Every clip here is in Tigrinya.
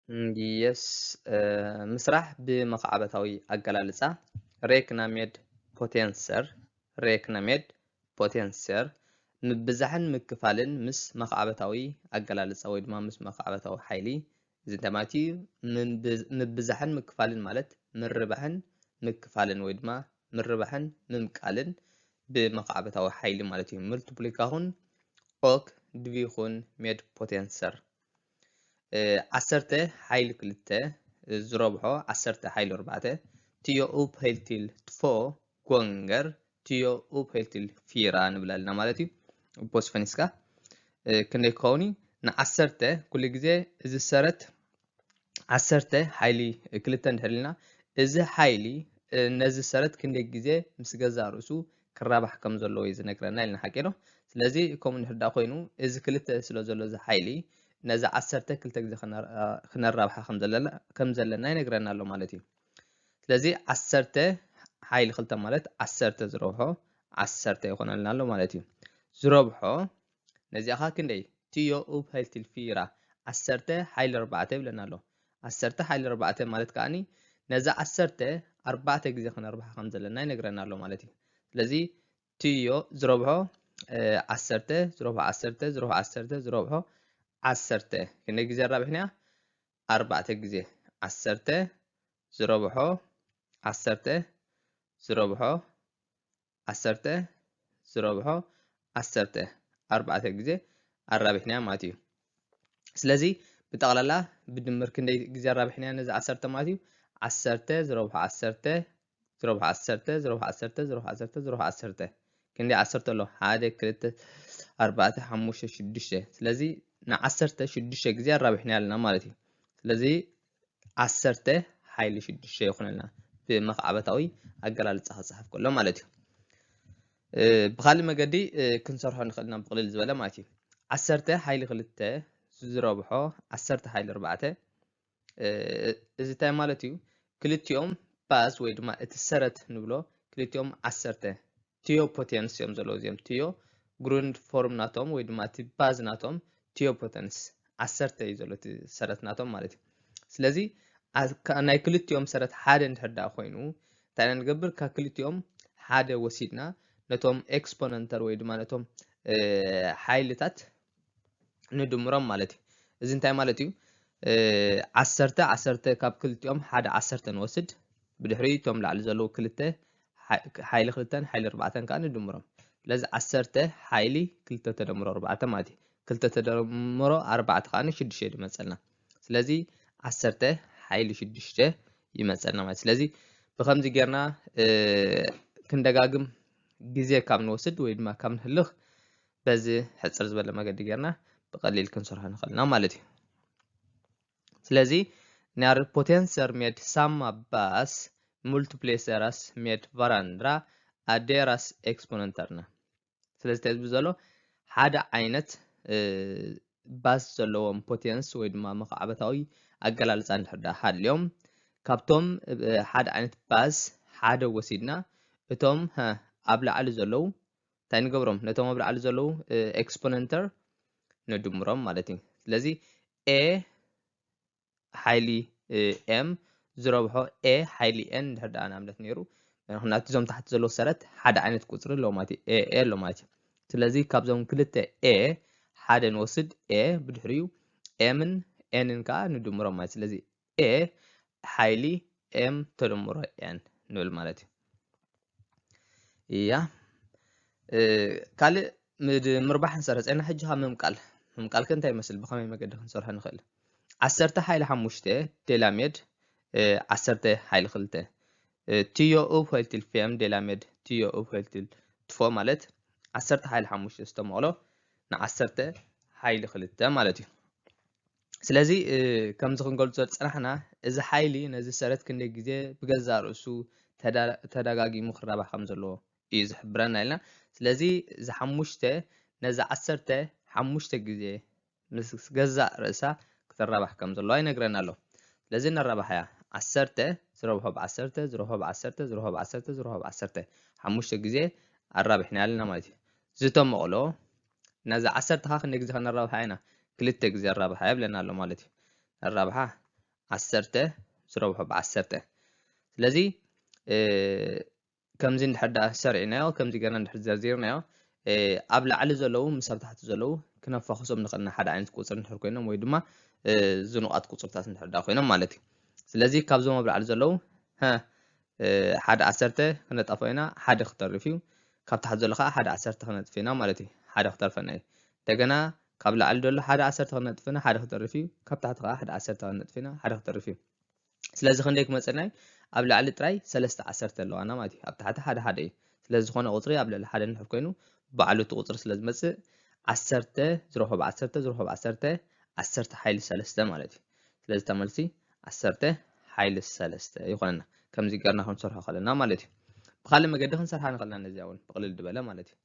yes ምስራሕ ብመኽዓበታዊ ኣገላልጻ ሬክናሜድ ፖቴንሰር ምብዛሕን ምክፋልን ምስ መኽዓበታዊ ኣገላልጻ ወይ ድማ ምስ መኽዓበታዊ ሓይሊ እዚ ተማቲ ምብዛሕን ምክፋልን ማለት ምርባሕን ምክፋልን ወይ ድማ ምርባሕን ምምቃልን ብመኽዓበታዊ ሓይሊ ማለት እዩ multiplication ኦክ ድቪኹን ሜድ ፖቴንሰር 10 ሓይሊ 2 ዝረብሖ 10 ሓይሊ 4 ትዮ ኡፕ ሄልቲል 2 ጎንገር ትዮ ኡፕ ሄልቲል 4 ንብለልና ማለት እዩ ቦስፈኒስካ ክንደይ ክኸውን ን10 ኩሉ ግዜ እዚ ሰረት 10 ሓይሊ 2 እንድሕርልና እዚ ሓይሊ ነዚ ሰረት ክንደይ ግዜ ምስ ገዛእ ርእሱ ክራባሕ ከም ዘለዎ እዩ ዝነግረና ኢልና ሓቂዶ ስለዚ ከምኡ እንድሕር ዳ ኮይኑ እዚ 2 ስለ ዘሎ እዚ ሓይሊ ነዚ 10 ክልተ ግዜ ክነራብሓ ከም ዘለና ይነግረና ኣሎ ማለት እዩ ስለዚ 10 ሓይሊ 2 ማለት 10 ዝረብሖ 10 ይኾነልና ኣሎ ማለት እዩ ዝረብሖ ነዚኣኻ ክንደይ ትዮ ኡፕ ሄልቲል 4 10 ሓይሊ 4 ይብለና ኣሎ 10 ሓይሊ 4 ማለት ከዓኒ ነዚ 10 4 ግዜ ክነርብሓ ከም ዘለና ይነግረና ኣሎ ማለት እዩ ስለዚ ትዮ ዝረብሖ 10 ዝረብሖ 10 ዝረብሖ 10 ዝረብሖ 10 ክንደይ ግዜ ራብሕና 4 ግዜ 10 ዝረብሖ 10 ዝረብሖ 10 ዝረብሖ 10 4 ግዜ ኣራቢሕና ማለት እዩ ስለዚ ብጠቕላላ ብድምር ክንደይ ግዜ ኣራቢሕና ነዚ 10 ማለት እዩ 10 ዝረብሖ 10 ዝረብሖ 10 ዝረብሖ 10 ዝረብሖ 10 ዝረብሖ 10 ክንደይ 10 ኣሎ 1 2 4 5 6 ስለዚ ን10 6 ግዜ ኣራቢሕና ኣለና ማለት እዩ ስለዚ 10 ሓይሊ 6 ይኹነልና ብመኽዓበታዊ ኣገላልጻ ክጽሓፍ ከሎ ማለት እዩ ብኻልእ መገዲ ክንሰርሖ ንኽእልና ብቕልል ዝበለ ማለት እዩ 10 ሓይሊ 2 ዝረብሖ 10 ሓይሊ 4 እዚ እንታይ ማለት እዩ ክልቲኦም ባዝ ወይ ድማ እቲ ሰረት ንብሎ ክልቲኦም 10 ቲዮ ፖቴንስ እዮም ዘለዎ እዚኦም ቲዮ ግሩንድ ፎርም ናቶም ወይ ድማ እቲ ባዝ ናቶም ቲዮ ፖቴንስ 10 እዩ ዘሎ እቲ ሰረት ናቶም ማለት እዩ ስለዚ ናይ ክልቲኦም ሰረት ሓደ እንድሕር ዳ ኮይኑ እንታይ ንገብር ካብ ክልቲኦም ሓደ ወሲድና ነቶም ኤክስፖነንተር ወይ ድማ ነቶም ሓይልታት ንድምሮም ማለት እዩ እዚ እንታይ ማለት እዩ 10 10 ካብ ክልቲኦም ሓደ 10 ንወስድ ብድሕሪ እቶም ላዕሊ ዘለዉ ክልተ ሓይሊ 2 ሓይሊ 4 ከዓ ንድምሮም ስለዚ 10 ሓይሊ 2 ተደምሮ 4 ማለት እዩ 2 ተደምሮ 4 ከዓ 6 ይመፀልና ስለዚ 10 ሓይሊ 6 ይመፀልና ማለት ስለዚ ብከምዚ ጌርና ክንደጋግም ግዜ ካብ ንወስድ ወይ ድማ ካብ ንህልኽ በዚ ሕፅር ዝበለ መገዲ ጌርና ብቐሊል ክንሰርሖ ንኽእልና ማለት እዩ ስለዚ ናር ፖቴንሰር ሜድ ሳማ ባስ ሙልቲፕሌሰራስ ሜድ ቫራንድራ ኣዴራስ ኤክስፖነንተርና ስለዚ ተዝብ ዘሎ ሓደ ዓይነት ባስ ዘለዎም ፖቴንስ ወይ ድማ መኽዓበታዊ ኣገላልጻ እንድሕር ዳ ሃልዮም ካብቶም ሓደ ዓይነት ባስ ሓደ ወሲድና እቶም ኣብ ላዕሊ ዘለዉ እንታይ ንገብሮም ነቶም ኣብ ላዕሊ ዘለዉ ኤክስፖነንተር ንድምሮም ማለት እዩ ስለዚ ኤ ሓይሊ ኤም ዝረብሖ ኤ ሓይሊ ኤን እንድሕር ዳ ንኣብነት ነይሩ ምክንያቱ እዞም ታሕቲ ዘለዎ ሰረት ሓደ ዓይነት ቁፅሪ ኣለዎ ማለት እዩ ኤ ኣሎ ማለት እዩ ስለዚ ካብዞም ክልተ ኤ ሓደ ንወስድ ኤ ብድሕሪኡ ኤምን ኤንን ከዓ ንድምሮም ማለት ስለዚ ኤ ሓይሊ ኤም ተደምሮ ኤን ንብል ማለት እዩ እያ ካልእ ምርባሕ ንሰርሕ ፀና ሕጂ ካብ ምምቃል ከ እንታይ ይመስል ብኸመይ መገዲ ክንሰርሖ ንኽእል 10 ሓይሊ 5 ዴላሜድ 10 ሓይሊ 2 ትዮ ኡፕ ሄልቲል ፌም ዴላሜድ ትዮ ኡፕ ሄልቲል ትፎ ማለት 10 ሓይሊ 5 ዝተመቕሎ ን10 ሓይሊ 2 ማለት እዩ ስለዚ ከምዚ ክንገልጾ ፀናሕና እዚ ሓይሊ ነዚ ሰረት ክንደይ ግዜ ብገዛእ ርእሱ ተደጋጊሙ ክራባሕ ከም ዘለዎ እዩ ዝሕብረና ኢልና ስለዚ እዚ 5 ነዚ 10 5 ግዜ ምስ ገዛእ ርእሳ ክትራባሕ ከም ዘለዋ ይነግረና ኣሎ ስለዚ ነራባሕ እያ 10 ዝረብሖ ብ10 ዝረብሖ ብ10 ዝረብሖ ብ10 ዝረብሖ ብ10 5 ግዜ ኣራቢሕና ኣለና ማለት እዩ ዝተመቕሎ ነዚ 10 ካ ክንደይ ግዜ ከነራብሓ ኢና 2 ግዜ ኣራብሓ ይብለና ኣሎ ማለት እዩ ኣራብሓ 10 زربحو ب10 ስለዚህ ከምዚ እንድሕዳ ሰሪዕናዮ ከምዚ ገና እንድሕር ዘርዚርናዮ ኣብ ላዕሊ ዘለዉ ምስ ኣብ ታሕቲ ዘለዉ ክነፋኽሶም ንኽእልና ሓደ ዓይነት ቁፅሪ እንድሕር ኮይኖም ወይ ድማ ዝኑቃት ቁፅርታት እንድሕር ዳ ኮይኖም ማለት እዩ ስለዚ ካብዞም ኣብ ላዕሊ ዘለዉ ሓደ 10 ክነጣፎ ኢና ሓደ ክተርፍ እዩ ካብ ታሕቲ ዘሎ ከዓ ሓደ 10 ክነጥፍ ኢና ማለት እዩ ሓደ ክተርፈና እዩ እንደገና ካብ ላዕሊ ዘሎ ሓደ 10 ክነጥፍ ኢና ሓደ ክተርፍ እዩ ካብ ታሕቲ ከዓ ሓደ 10 ክነጥፍ ኢና ሓደ ክተርፍ እዩ ስለዚ ክንደይ ክመፀና እዩ ኣብ ላዕሊ ጥራይ 3 10 ኣለዋና ማለት እዩ ኣብ ታሕቲ ሓደ ሓደ እዩ ስለዚ ዝኾነ ቁፅሪ ኣብ ላዕሊ ሓደ እንድሕር ኮይኑ ባዕሉ እቲ ቁፅሪ ስለ ዝመፅእ 10 ዝረኽቦ ብ10 ዝረኽቦ ብ10 10 ሓይሊ 3 ማለት እዩ ስለዚ ተመልሲ 10 ሓይሊ 3 ይኾነና ከምዚ ገርና ክንሰርሖ ከለና ማለት እዩ ብካልእ መገዲ ክንሰርሓ ንኽእልና ነዚኣ እውን ብቕልል ድበለ ማለት እዩ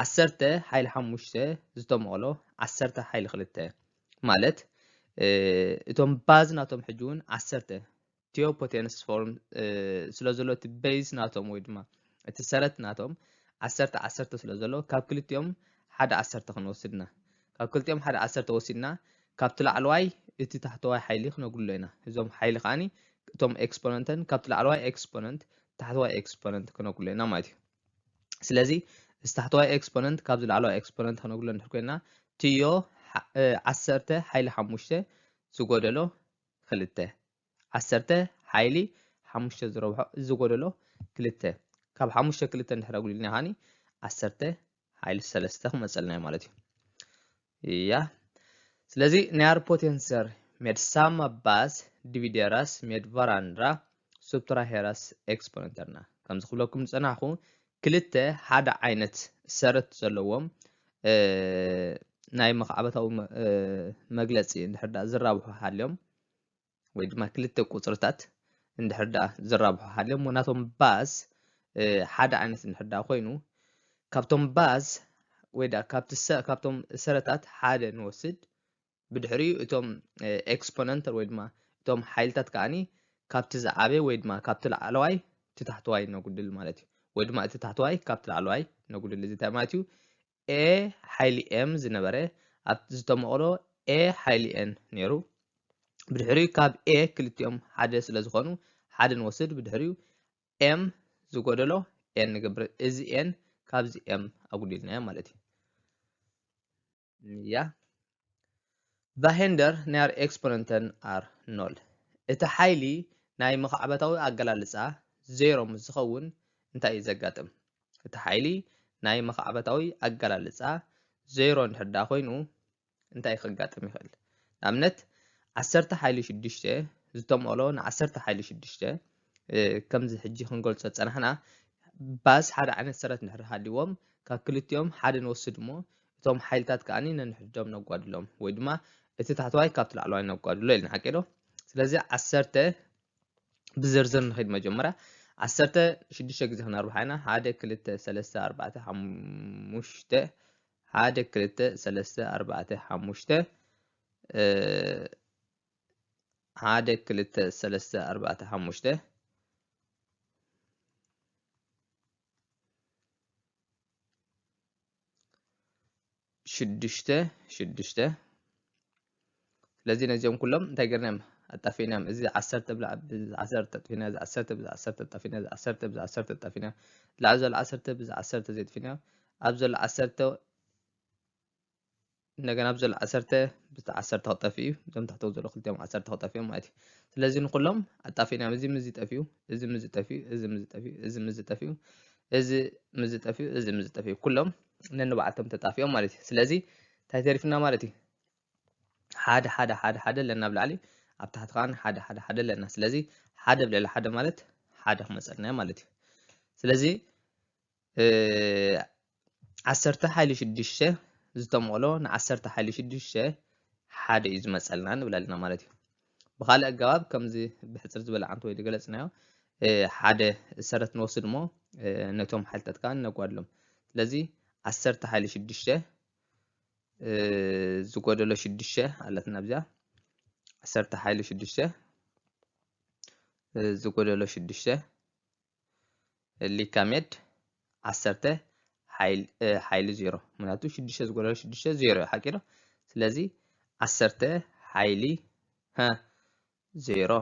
10 ሓይሊ 5 ዝተመቕሎ 10 ሓይሊ 2 ማለት እቶም ባዝ ናቶም ሕጂ እውን 10 ቴዎፖቴንስ ፎርም ስለ ዘሎ እቲ ቤዝ ናቶም ወይ ድማ እቲ ሰረት ናቶም 10 10 ስለ ዘሎ ካብ ክልቲኦም ሓደ 10 ክንወስድና ካብ ክልቲኦም ሓደ 10 ወሲድና ካብቲ ላዕለዋይ እቲ ታሕተዋይ ሓይሊ ክነጉሎ ኢና እዞም ሓይሊ ከዓኒ እቶም ኤክስፖነንተን ካብቲ ላዕለዋይ ኤክስፖነንት ታሕተዋይ ኤክስፖነንት ክነጉሎ ኢና ማለት እዩ ስለዚ እዚ ታሕተዋይ ኤክስፖነንት ካብዚ ላዕለዋይ ኤክስፖነንት ክነጉሎ እንድሕር ኮይና ትዮ 10 ሓይሊ 5 ዝጎደሎ 2 10 ሓይሊ 5 ዝረብሖ ዝጎደሎ 2 ካብ 5 2 እንድሕር ኣጉሊልና ኸኒ 10 ሓይሊ 3 ክመፀልና እዩ ማለት እዩ ያ ስለዚ ናያር ፖቴንሰር med samma bas divideras med varandra subtraheras exponenterna ከምዚ ክብለኩም ዝፀናሕኩ ክልተ ሓደ ዓይነት ሰረት ዘለዎም ናይ መኽዓበታዊ መግለፂ እንድሕር ዳ ዝራብሑ ሃልዮም ወይ ድማ ክልተ ቁፅርታት እንድሕር ዳ ዝራብሑ ሃልዮም ናቶም ባዝ ሓደ ዓይነት እንድሕር ዳ ኮይኑ ካብቶም ባዝ ወይ ዳ ካብቶም ሰረታት ሓደ ንወስድ ብድሕሪኡ እቶም ኤክስፖነንተር ወይ ድማ እቶም ሓይልታት ከዓኒ ካብቲ ዝዓበየ ወይ ድማ ካብቲ ላዕለዋይ እቲ ታሕተዋይ ነጉድል ማለት እዩ ወይ ድማ እቲ ታሕተዋይ ካብቲ ላዕለዋይ ነጉድል እዚ እንታይ ማለት እዩ ኤ ሓይሊ ኤም ዝነበረ ኣብ ዝተመቕሎ ኤ ሓይሊ ኤን ነይሩ ብድሕሪኡ ካብ ኤ ክልቲኦም ሓደ ስለ ዝኾኑ ሓደ ንወስድ ብድሕሪኡ ኤም ዝጎደሎ ኤን ንገብር እዚ ኤን ካብዚ ኤም ኣጉዲልናዮ ማለት እዩ ያ Vad händer när exponenten är 0? እቲ ሓይሊ ናይ መኽዓበታዊ ኣገላልፃ 0 ምስ ዝኸውን እንታይ እዩ ዘጋጥም እቲ ሓይሊ ናይ መኽዓበታዊ ኣገላልፃ 0 እንድሕር ዳ ኮይኑ እንታይ ክጋጥም ይኽእል ንኣብነት 10 ሓይሊ 6 ዝተመቕሎ ን10 ሓይሊ 6 ከምዚ ሕጂ ክንገልፆ ፀናሕና ባስ ሓደ ዓይነት ሰረት እንድሕር ሃልይዎም ካብ ክልቲኦም ሓደ ንወስድ እሞ እቶም ሓይልታት ከዓኒ ነንሕዶም ነጓድሎም ወይ ድማ እቲ ታሕተዋይ ካብቲ ላዕለዋይ ነጓድሎ ኢልና ሓቂዶ ስለዚ 10 ብዝርዝር ንኸይድ መጀመርያ 10 6 ግዜ ክነርብሓ ኢና 1 2 3 4 5 1 2 3 4 5 1 2 3 4 5 6 ስለዚ ነዚኦም ኩሎም እንታይ ገርናዮም ኣጣፊናዮም እዚ 10 ብላ ብ10 ጠፊና እዚ 10 ብ10 ጠፊና እዚ 10 ብ10 ጠፊና ላዕሊ ዘሎ 10 ብ10 ዘይጥፊና ኣብ ዘሎ 10 እንደገና ኣብ ዘሎ 10 ብ10 ክጠፍኡ እዞም ታሕተው ዘሎ ክልቲኦም 10 ክጠፍኦም ማለት እዩ ስለዚ ንኩሎም ኣጣፊናዮም እዚ ምዚ ጠፍዩ እዚ ምዚ ጠፍዩ እዚ ምዚ ጠፍዩ እዚ ምዚ ጠፍዩ እዚ ምዚ ጠፍዩ እዚ ምዚ ጠፍዩ ኩሎም ነንባዕልቶም ተጣፊኦም ማለት እዩ ስለዚ እንታይ ተሪፍና ማለት እዩ ሓደ ሓደ ሓደ ሓደ ለና ብላዕሊ ኣብ ታሕቲ ከዓ ሓደ ሓደ ሓደ ለና ስለዚ ሓደ ብልዕሊ ሓደ ማለት ሓደ ክመፀልና ማለት እዩ ስለዚ 10 ሓይሊ 6 ዝተመቕሎ ን10 ሓይሊ 6 ሓደ እዩ ዝመፀልና ንብል ኣለና ማለት እዩ ብካልእ ኣገባብ ከምዚ ብሕፅር ዝበለ ዓንቲ ወይ ገለፅናዮ ሓደ ሰረት ንወስድ እሞ ነቶም ሓይልታት ከዓ ነጓድሎም ስለዚ 10 ሓይሊ 6 ዝጎደሎ 6 ኣለትና ብዚኣ 10 ሓይሊ 6 ዝጎደሎ 6 ሊካሜድ 10 ሓይሊ 0 ምክንያቱ 6 ዝጎደሎ 6 0 ሓቂዶ ስለዚ 10 ሓይሊ 0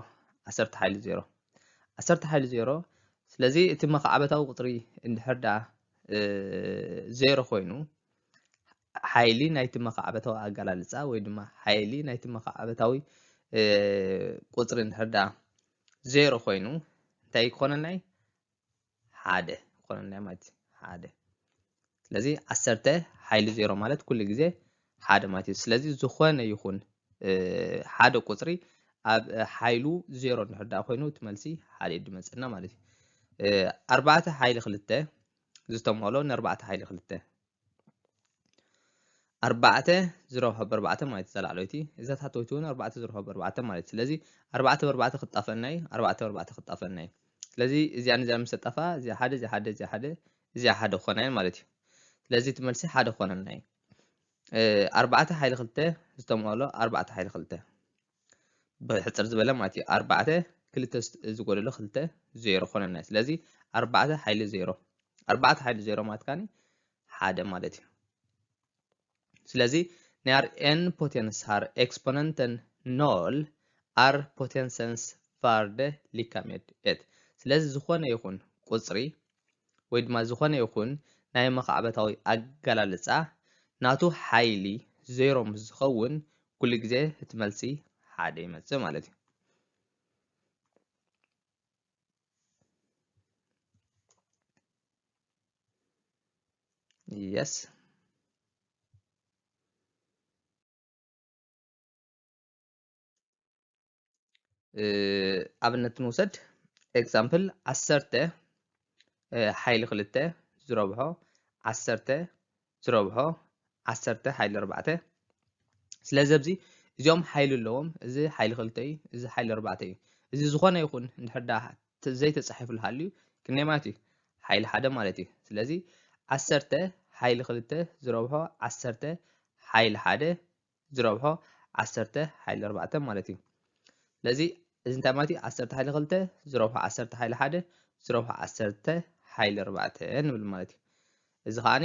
10 ሓይሊ 0 10 ሓይሊ 0 ስለዚ እቲ መኽዓበታዊ ቁጥሪ እንድሕር ዳ 0 ኮይኑ ሓይሊ ናይቲ መኽዓበታዊ ኣገላልጻ ወይ ድማ ሓይሊ ናይቲ መኽዓበታዊ ቁጥሪ እንድሕር ዳ 0 ኮይኑ እንታይ ክኾነናይ 1 ክኾነናይ ማለት እዩ 1 ስለዚ 10 ሓይሊ 0 ማለት ኩሉ ግዜ 1 ማለት እዩ ስለዚ ዝኾነ ይኹን ሓደ ቁፅሪ ኣብ ሓይሉ 0 እንድሕር ዳ ኮይኑ እቲ መልሲ 1 ይድመፀና ማለት እዩ 4 ሓይሊ 2 ዝተመሃሎ ን4 ሓይሊ 2 4 ዝረብሖ ብ4 ማለት ዘላዕለይቲ እዛ ታሕተወይቲ እውን 4 ዝረብሖ ብ4 ማለት ስለዚ 4 ብ4 ክጣፈና እዩ 4 ብ4 ክጣፈና እዩ ስለዚ እዚኣን እዚኣ ምስ ተጣፋ እዚኣ 1 እዚኣ 1 እዚኣ 1 እዚኣ 1 ክኾና እዩ ማለት እዩ ስለዚ እቲ መልሲ 1 ክኾነና እዩ 4 ሓይሊ 2 ዝተመሃሎ 4 ሓይሊ 2 ብሕፅር ዝበለ ማለት እዩ 4 2 ዝጎደሎ 2 0 ክኾነና እዩ ስለዚ 4 ሓይሊ 0 4 ሓይሊ 0 ማለት ካኒ 1 ማለት እዩ ስለዚ när en potens har exponenten 0 är potensens värde lika med 1 ስለዚ ዝኾነ ይኹን ቁፅሪ ወይ ድማ ዝኾነ ይኹን ናይ መኽዓበታዊ ኣገላልጻ ናቱ ሓይሊ 0 ምስ ዝኸውን ኩሉ ግዜ እቲ መልሲ 1 ይመጽእ ማለት እዩ yes ኣብነት ንውሰድ ኤግዛምፕል 10 ሓይሊ 2 ዝረብሖ 10 ዝረብሖ 10 ሓይሊ 4 ስለዚ ኣብዚ እዚኦም ሓይሊ ኣለዎም እዚ ሓይሊ 2 እዩ እዚ ሓይሊ 4 እዩ እዚ ዝኾነ ይኹን እንድሕር ዳ ዘይተጻሒፉ ሃልዩ ክንደይ ማለት እዩ ሓይሊ 1 ማለት እዩ ስለዚ 10 ሓይሊ 2 ዝረብሖ 10 ሓይሊ 1 ዝረብሖ 10 ሓይሊ 4 ማለት እዩ ስለዚ እዚ እንታይ ማለት እዩ 10 ሓይሊ 2 ዝረብሖ 10 ሓይሊ 1 ዝረብሖ 10 ሓይሊ 4 ንብል ማለት እዩ እዚ ከዓኒ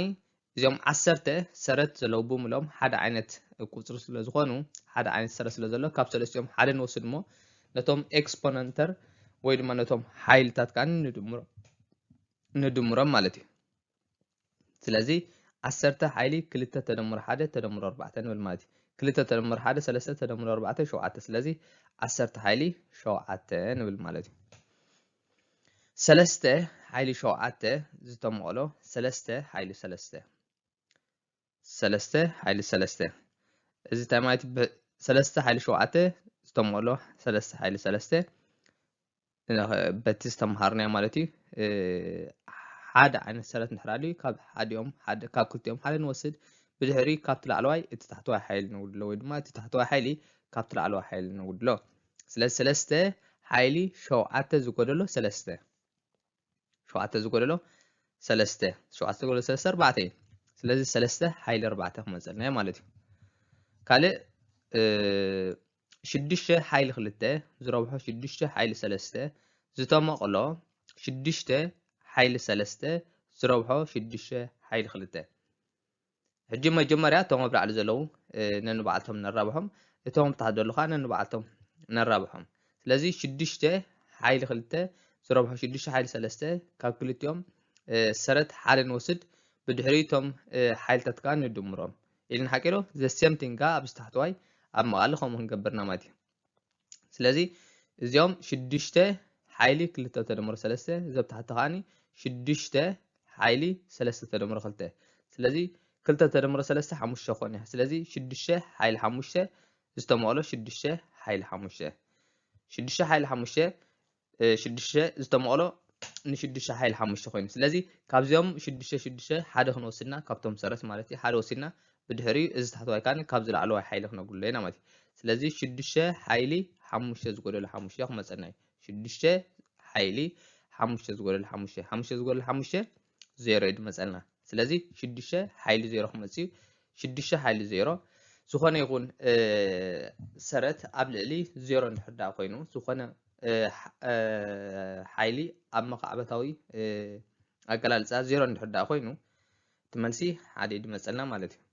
እዚኦም 10 ሰረት ዘለዎ ብምሎም ሓደ ዓይነት ቁፅሪ ስለ ዝኾኑ ሓደ ዓይነት ሰረት ስለ ዘሎ ካብ ሰለስቲኦም ሓደ ንወስድ እሞ ነቶም ኤክስፖነንተር ወይ ድማ ነቶም ሓይልታት ከዓኒ ንድምሮም ማለት እዩ ስለዚ 10 ሓይሊ 2 ተደምሮ 1 ተደምሮ 4 ንብል ማለት እዩ 2 ተደምሮ 1 3 ተደምሮ 4 7 ስለዚ 10 ሓይሊ 7 ንብል ማለት እዩ 3 ሓይሊ 7 ዝተመቕሎ 3 ሓይሊ 3 3 ሓይሊ 3 እዚ እንታይ ማለት እዩ 3 ሓይሊ 7 ዝተመቕሎ 3 ሓይሊ 3 በቲ ዝተምሃርናዮ ማለት እዩ ሓደ ዓይነት ሰረት እንድሕር ካብ ሓዲኦም ካብ ክልቲኦም ሓደ ንወስድ ብድሕሪ ካብቲ ላዕለዋይ እቲ ታሕተዋይ ሓይሊ ንጉድሎ ወይ ድማ እቲ ታሕተዋይ ሓይሊ ካብቲ ላዕለዋይ ሓይሊ ንጉድሎ ስለዚ 3 ሓይሊ 7 ዝጎደሎ 3 7 ዝጎደሎ 3 7 ዝጎደሎ 3 4 እዩ ስለዚ 3 ሓይሊ 4 ክመፀልና እዩ ማለት እዩ ካልእ 6 ሓይሊ 2 ዝረብሖ 6 ሓይሊ 3 ዝተመቕሎ 6 ሓይሊ 3 ዝረብሖ 6 ሓይሊ 2 ሕጂ መጀመርያ እቶም ኣብ ላዕሊ ዘለዉ ነንባዕልቶም ነራብሖም እቶም ታሕቲ ዘለዉ ከዓ ነንባዕልቶም ነራብሖም ስለዚ 6 ሓይሊ 2 ዝረብሖ 6 ሓይሊ 3 ካብ ክልቲኦም ሰረት ሓደ ንወስድ ብድሕሪቶም ሓይልታት ከዓ ንድምሮም ኢልና ሓቂሮ ዘ ሴም ቲንግ ኣብ ታሕተዋይ ኣብ መቐሊ ከምኡ ክንገብርና ማለት እዩ ስለዚ እዚኦም 6 ሓይሊ 2 ተደምሮ 3 እዚ ኣብ ታሕቲ ከዓኒ 6 ሓይሊ 3 ተደምሮ 2 ስለዚ 2 ተደምሮ 3 5 ኮነ ስለዚ 6 ሓይሊ 5 ዝተመቕሎ 6 ሓይሊ 5 6 ሓይሊ 5 6 ዝተመቕሎ ን6 ሓይሊ 5 ኮይኑ ስለዚ ካብዚኦም 6 ሓደ ክንወስድና ካብቶም ሰረት ማለት እዩ ሓደ ወሲድና ብድሕሪኡ እዚ ታሕተዋይ ካኒ ካብ ዝላዕለዋይ ሓይሊ ክነጉሎ ኢና ማለት እዩ ስለዚ 6 ሓይሊ 5 ዝጎደሎ 5 ክመፀና እዩ 6 ሓይሊ 5 ዝጎደሎ 5 5 ዝጎደሎ 5 0 ይድመፀልና ስለዚ 6 ሓይሊ 0 ክመፅ እዩ 6 ሓይሊ 0 ዝኾነ ይኹን ሰረት ኣብ ልዕሊ 0 እንድሕር ዳ ኮይኑ ዝኾነ ሓይሊ ኣብ መኻዕበታዊ ኣገላልፃ 0 እንድሕር ዳ ኮይኑ እቲ መልሲ 1 ይድመፀልና ማለት እዩ